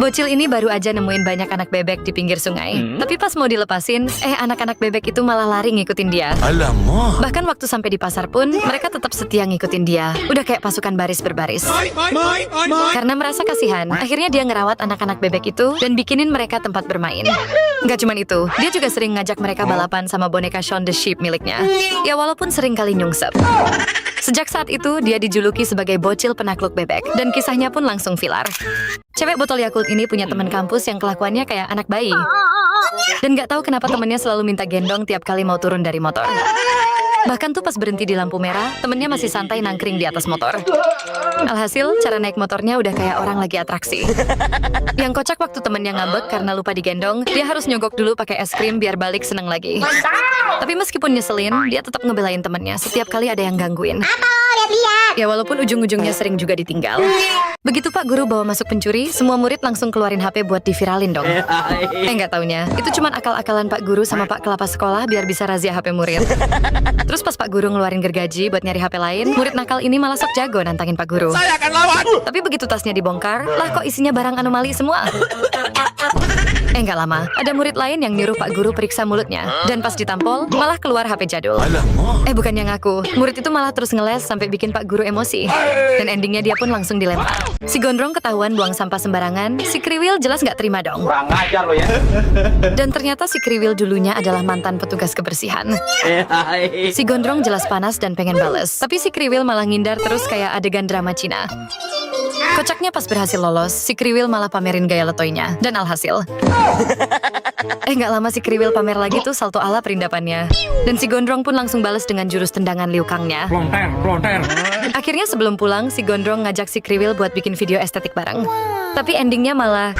Bocil ini baru aja nemuin banyak anak bebek di pinggir sungai. Tapi pas mau dilepasin, anak-anak bebek itu malah lari ngikutin dia. Alamak. Bahkan waktu sampai di pasar pun, mereka tetap setia ngikutin dia. Udah kayak pasukan baris berbaris. Karena merasa kasihan, akhirnya dia ngerawat anak-anak bebek itu dan bikinin mereka tempat bermain. Nggak cuman itu, dia juga sering ngajak mereka balapan sama boneka Shaun the Sheep miliknya. Ya walaupun sering kali nyungsep. Sejak saat itu, dia dijuluki sebagai bocil penakluk bebek. Dan kisahnya pun langsung viral. Cewek botol Yakult ini punya teman kampus yang kelakuannya kayak anak bayi. Dan nggak tahu kenapa temennya selalu minta gendong tiap kali mau turun dari motor. Bahkan tuh pas berhenti di lampu merah, temennya masih santai nangkring di atas motor. Alhasil, cara naik motornya udah kayak orang lagi atraksi. Yang kocak waktu temennya ngambek karena lupa digendong, dia harus nyogok dulu pakai es krim biar balik seneng lagi. Tapi meskipun nyeselin, dia tetap ngebelain temennya setiap kali ada yang gangguin. Ya walaupun ujung-ujungnya sering juga ditinggal. Begitu Pak Guru bawa masuk pencuri, semua murid langsung keluarin HP buat diviralin dong. Nggak taunya, itu cuman akal-akalan Pak Guru sama Pak Kelapa sekolah biar bisa razia HP murid. Terus pas Pak Guru ngeluarin gergaji buat nyari HP lain, murid nakal ini malah sok jago nantangin Pak Guru. Saya akan lawan. Tapi begitu tasnya dibongkar, lah kok isinya barang anomali semua. Nggak lama, ada murid lain yang nyuruh Pak Guru periksa mulutnya. Dan pas ditampol, malah keluar HP jadul. Alamak. Bukan yang ngaku, murid itu malah terus ngeles sampai bikin Pak Guru emosi. Dan endingnya dia pun langsung dilempar. Si Gondrong ketahuan buang sampah sembarangan, si Kriwil jelas nggak terima dong. Kurang ajar lo ya. Dan ternyata si Kriwil dulunya adalah mantan petugas kebersihan. Si Gondrong jelas panas dan pengen bales. Tapi si Kriwil malah ngindar terus kayak adegan drama Cina. Kocaknya pas berhasil lolos, si Kriwil malah pamerin gaya letoynya. Dan alhasil nggak lama si Kriwil pamer lagi tuh salto ala perindapannya. Dan si Gondrong pun langsung bales dengan jurus tendangan liukangnya. Plonter. Akhirnya sebelum pulang, si Gondrong ngajak si Kriwil buat bikin video estetik bareng. Tapi endingnya malah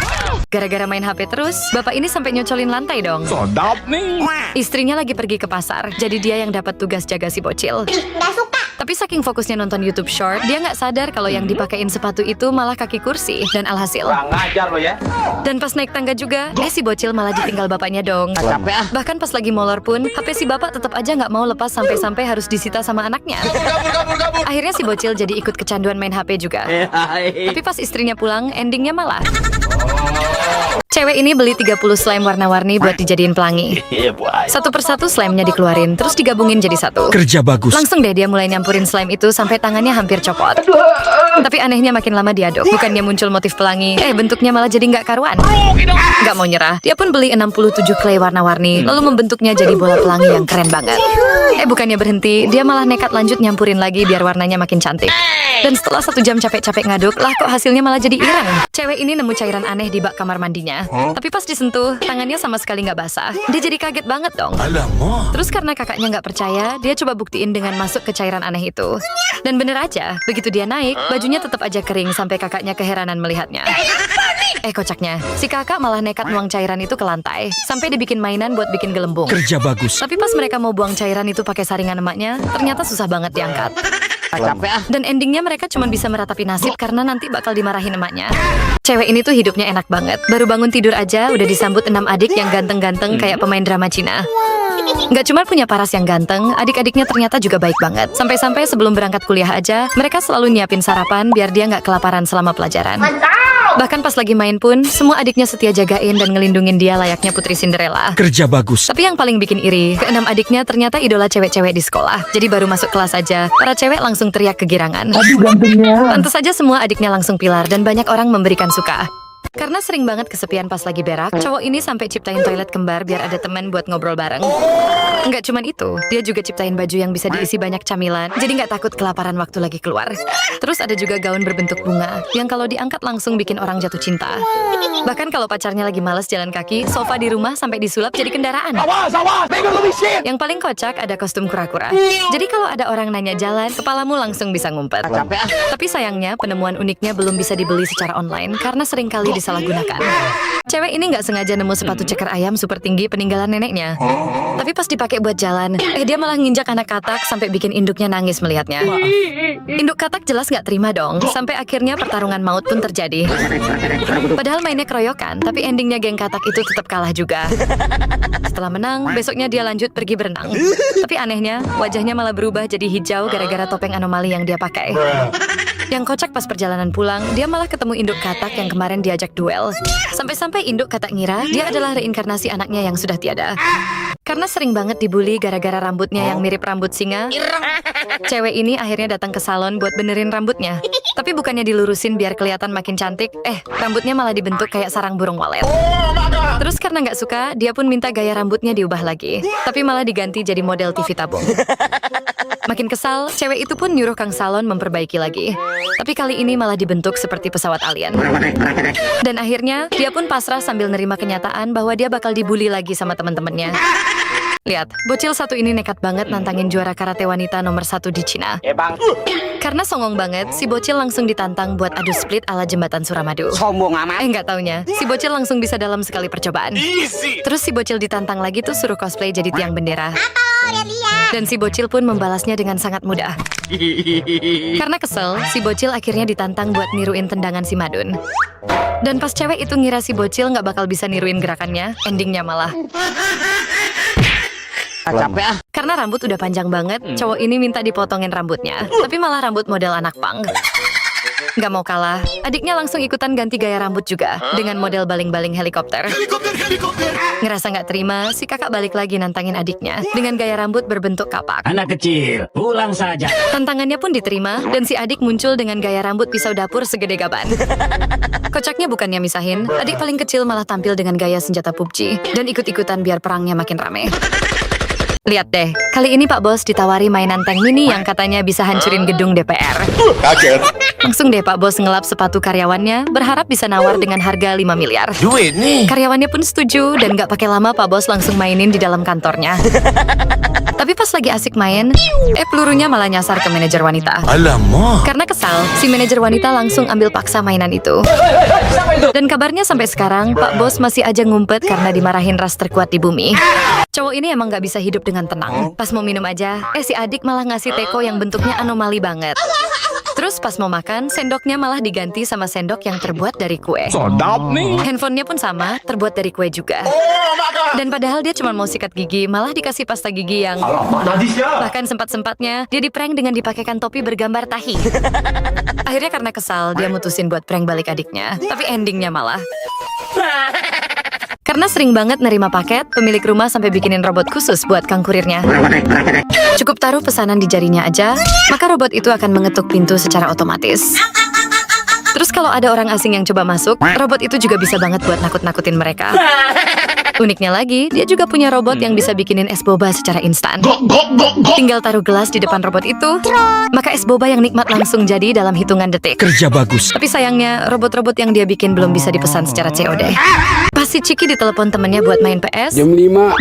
gara-gara main HP terus, bapak ini sampai nyocolin lantai dong. Sedap nih. Istrinya lagi pergi ke pasar, jadi dia yang dapat tugas jaga si bocil. Tapi saking fokusnya nonton YouTube Short, dia nggak sadar kalau yang dipakein sepatu itu malah kaki kursi. Dan alhasil, Kurang ajar lo ya. dan pas naik tangga juga, si bocil malah ditinggal bapaknya dong. Bahkan pas lagi molor pun, HP si bapak tetap aja nggak mau lepas sampai-sampai harus disita sama anaknya. Akhirnya si bocil jadi ikut kecanduan main HP juga. Tapi pas istrinya pulang, endingnya malah cewek ini beli 30 slime warna-warni buat dijadiin pelangi. Satu persatu slime-nya dikeluarin, terus digabungin jadi satu. Kerja bagus. Langsung deh dia mulai nyampurin slime itu sampai tangannya hampir copot. Tapi anehnya makin lama diaduk, bukannya muncul motif pelangi, bentuknya malah jadi nggak karuan. Nggak mau nyerah, dia pun beli 67 clay warna-warni, lalu membentuknya jadi bola pelangi yang keren banget. Bukannya berhenti, dia malah nekat lanjut nyampurin lagi biar warnanya makin cantik. Dan setelah 1 jam capek-capek ngaduk, lah kok hasilnya malah jadi ireng. Cewek ini nemu cairan aneh di bak kamar mandinya. Tapi pas disentuh, tangannya sama sekali nggak basah. Dia jadi kaget banget dong. Alamak. Terus karena kakaknya nggak percaya, dia coba buktiin dengan masuk ke cairan aneh itu. Dan bener aja, begitu dia naik, bajunya tetap aja kering sampai kakaknya keheranan melihatnya. Kocaknya, si kakak malah nekat nuang cairan itu ke lantai, sampai dibikin mainan buat bikin gelembung. Kerja bagus. Tapi pas mereka mau buang cairan itu pakai saringan emaknya, ternyata susah banget diangkat. Dan endingnya mereka cuma bisa meratapi nasib karena nanti bakal dimarahin emaknya. Cewek ini tuh hidupnya enak banget. Baru bangun tidur aja udah disambut 6 adik yang ganteng-ganteng kayak pemain drama Cina. Nggak cuma punya paras yang ganteng, adik-adiknya ternyata juga baik banget. Sampai-sampai sebelum berangkat kuliah aja, mereka selalu nyiapin sarapan biar dia nggak kelaparan selama pelajaran. Bahkan pas lagi main pun, semua adiknya setia jagain dan ngelindungin dia layaknya Putri Cinderella. Kerja bagus. Tapi yang paling bikin iri, ke-6 adiknya ternyata idola cewek-cewek di sekolah. Jadi baru masuk kelas aja, para cewek langsung teriak kegirangan. Pantes saja semua adiknya langsung pilar dan banyak orang memberikan suka. Karena sering banget kesepian pas lagi berak, cowok ini sampai ciptain toilet kembar biar ada teman buat ngobrol bareng. Nggak cuman itu, dia juga ciptain baju yang bisa diisi banyak camilan, jadi nggak takut kelaparan waktu lagi keluar. Terus ada juga gaun berbentuk bunga, yang kalau diangkat langsung bikin orang jatuh cinta. Bahkan kalau pacarnya lagi males jalan kaki, sofa di rumah sampai disulap jadi kendaraan. Yang paling kocak ada kostum kura-kura. Jadi kalau ada orang nanya jalan, kepalamu langsung bisa ngumpet. Tapi sayangnya, penemuan uniknya belum bisa dibeli secara online, karena seringkali disalahgunakan. Cewek ini nggak sengaja nemu sepatu ceker ayam super tinggi peninggalan neneknya. Tapi pas dipakai buat jalan, dia malah nginjak anak katak sampai bikin induknya nangis melihatnya. Induk katak jelas nggak terima dong, sampai akhirnya pertarungan maut pun terjadi. Padahal mainnya keroyokan, tapi endingnya geng katak itu tetap kalah juga. Setelah menang, besoknya dia lanjut pergi berenang. Tapi anehnya, wajahnya malah berubah jadi hijau gara-gara topeng anomali yang dia pakai. Yang kocak pas perjalanan pulang, dia malah ketemu induk katak yang kemarin diajak duel. Sampai-sampai induk katak ngira dia adalah reinkarnasi anaknya yang sudah tiada. Karena sering banget dibully gara-gara rambutnya yang mirip rambut singa, cewek ini akhirnya datang ke salon buat benerin rambutnya. Tapi bukannya dilurusin biar kelihatan makin cantik, rambutnya malah dibentuk kayak sarang burung walet. Terus karena nggak suka, dia pun minta gaya rambutnya diubah lagi. Tapi malah diganti jadi model TV tabung. Makin kesal, cewek itu pun nyuruh kang salon memperbaiki lagi. Tapi kali ini malah dibentuk seperti pesawat alien. Dan akhirnya, dia pun pasrah sambil nerima kenyataan bahwa dia bakal dibully lagi sama teman-temannya. Lihat, bocil satu ini nekat banget nantangin juara karate wanita nomor 1 di Cina. Bang. Karena songong banget, si bocil langsung ditantang buat adu split ala jembatan Suramadu. Sombong amat. Nggak taunya, si bocil langsung bisa dalam sekali percobaan. Terus si bocil ditantang lagi tuh suruh cosplay jadi tiang bendera. Dan si bocil pun membalasnya dengan sangat mudah. Karena kesel, si bocil akhirnya ditantang buat niruin tendangan si Madun. Dan pas cewek itu ngira si bocil nggak bakal bisa niruin gerakannya, endingnya malah Capek ah. karena rambut udah panjang banget, cowok ini minta dipotongin rambutnya. Tapi malah rambut model anak punk. Nggak mau kalah, adiknya langsung ikutan ganti gaya rambut juga dengan model baling-baling helikopter. Ngerasa nggak terima, si kakak balik lagi nantangin adiknya dengan gaya rambut berbentuk kapak. Anak kecil, pulang saja. Tantangannya pun diterima, dan si adik muncul dengan gaya rambut pisau dapur segede gaban. Kocaknya bukannya misahin, adik paling kecil malah tampil dengan gaya senjata PUBG dan ikut-ikutan biar perangnya makin rame. Lihat deh, kali ini Pak Bos ditawari mainan tank mini yang katanya bisa hancurin gedung DPR. Kaget. Langsung deh Pak Bos ngelap sepatu karyawannya, berharap bisa nawar dengan harga 5 miliar. Duit nih. Karyawannya pun setuju, dan gak pakai lama Pak Bos langsung mainin di dalam kantornya. Tapi pas lagi asik main, pelurunya malah nyasar ke manajer wanita. Alamak. Karena kesal, si manajer wanita langsung ambil paksa mainan itu. Dan kabarnya sampai sekarang, Pak Bos masih aja ngumpet karena dimarahin ras terkuat di bumi. Cowok ini emang gak bisa hidup dengan tenang. Pas mau minum aja, si adik malah ngasih teko yang bentuknya anomali banget. Terus pas mau makan, sendoknya malah diganti sama sendok yang terbuat dari kue. Sedap nih. Handphonenya pun sama, terbuat dari kue juga. Dan padahal dia cuma mau sikat gigi, malah dikasih pasta gigi yang... Bahkan sempat-sempatnya, dia di-prank dengan dipakaikan topi bergambar tahi. Akhirnya karena kesal, dia mutusin buat prank balik adiknya. Tapi endingnya malah... Karena sering banget nerima paket, pemilik rumah sampai bikinin robot khusus buat kang kurirnya. Cukup taruh pesanan di jarinya aja, maka robot itu akan mengetuk pintu secara otomatis. Terus kalau ada orang asing yang coba masuk, robot itu juga bisa banget buat nakut-nakutin mereka. Uniknya lagi, dia juga punya robot yang bisa bikinin es boba secara instan. Tinggal taruh gelas di depan robot itu, maka es boba yang nikmat langsung jadi dalam hitungan detik. Kerja bagus. Tapi sayangnya, robot-robot yang dia bikin belum bisa dipesan secara COD. Pas si Ciki ditelepon temennya buat main PS,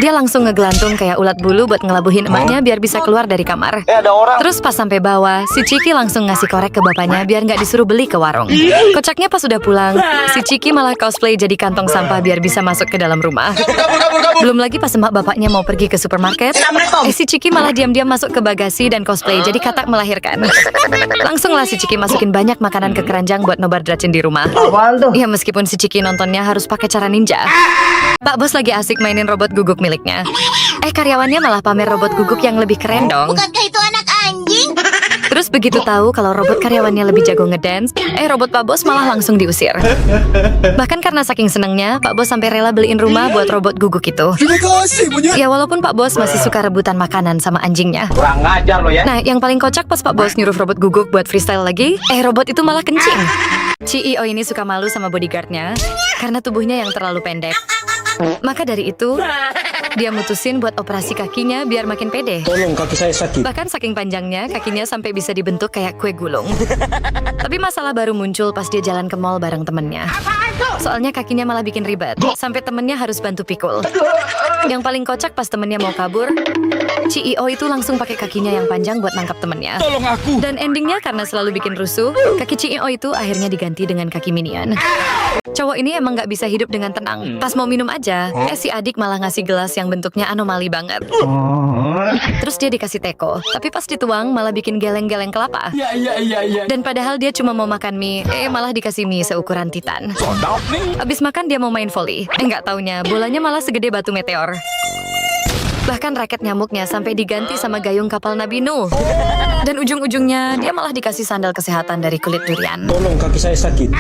dia langsung ngegelantung kayak ulat bulu buat ngelabuhin emaknya biar bisa keluar dari kamar. Ada orang. Terus pas sampai bawah, si Ciki langsung ngasih korek ke bapaknya biar nggak disuruh beli ke warung. Kocaknya pas udah pulang, si Ciki malah cosplay jadi kantong sampah biar bisa masuk ke dalam rumah. Belum lagi pas emak bapaknya mau pergi ke supermarket, si Ciki malah diam-diam masuk ke bagasi dan cosplay jadi katak melahirkan. Langsung lah si Ciki masukin banyak makanan ke keranjang buat nobar racun di rumah. Ya meskipun si Ciki nontonnya harus pakai cara ninja. Pak Bos lagi asik mainin robot guguk miliknya. Karyawannya malah pamer robot guguk yang lebih keren dong. Bukankah itu anak anjing? Terus begitu tahu kalau robot karyawannya lebih jago ngedance, robot Pak Bos malah langsung diusir. Bahkan karena saking senengnya, Pak Bos sampai rela beliin rumah buat robot guguk itu. Ya walaupun Pak Bos masih suka rebutan makanan sama anjingnya. Kurang ngajar lo ya. Nah, yang paling kocak pas Pak Bos nyuruh robot guguk buat freestyle lagi, robot itu malah kencing. CEO ini suka malu sama bodyguardnya karena tubuhnya yang terlalu pendek. Maka dari itu, dia mutusin buat operasi kakinya biar makin pede. Tolong kaki saya sakit. Bahkan saking panjangnya, kakinya sampai bisa dibentuk kayak kue gulung. Tapi masalah baru muncul pas dia jalan ke mall bareng temennya. Soalnya kakinya malah bikin ribet, sampai temennya harus bantu pikul. Yang paling kocak pas temennya mau kabur, CEO itu langsung pakai kakinya yang panjang buat nangkap temennya. Tolong aku. Dan endingnya karena selalu bikin rusuh, kaki CEO itu akhirnya diganti dengan kaki minion. Cowok ini emang gak bisa hidup dengan tenang. Pas mau minum aja, si adik malah ngasih gelas yang bentuknya anomali banget. Terus dia dikasih teko, tapi pas dituang malah bikin geleng-geleng kelapa. Dan padahal dia cuma mau makan mie, malah dikasih mie seukuran titan. Sedap nih. Abis makan dia mau main volley, nggak taunya bolanya malah segede batu meteor. Bahkan raket nyamuknya sampai diganti sama gayung kapal Nabi Nuh. Dan ujung-ujungnya dia malah dikasih sandal kesehatan dari kulit durian. Tolong kaki saya sakit.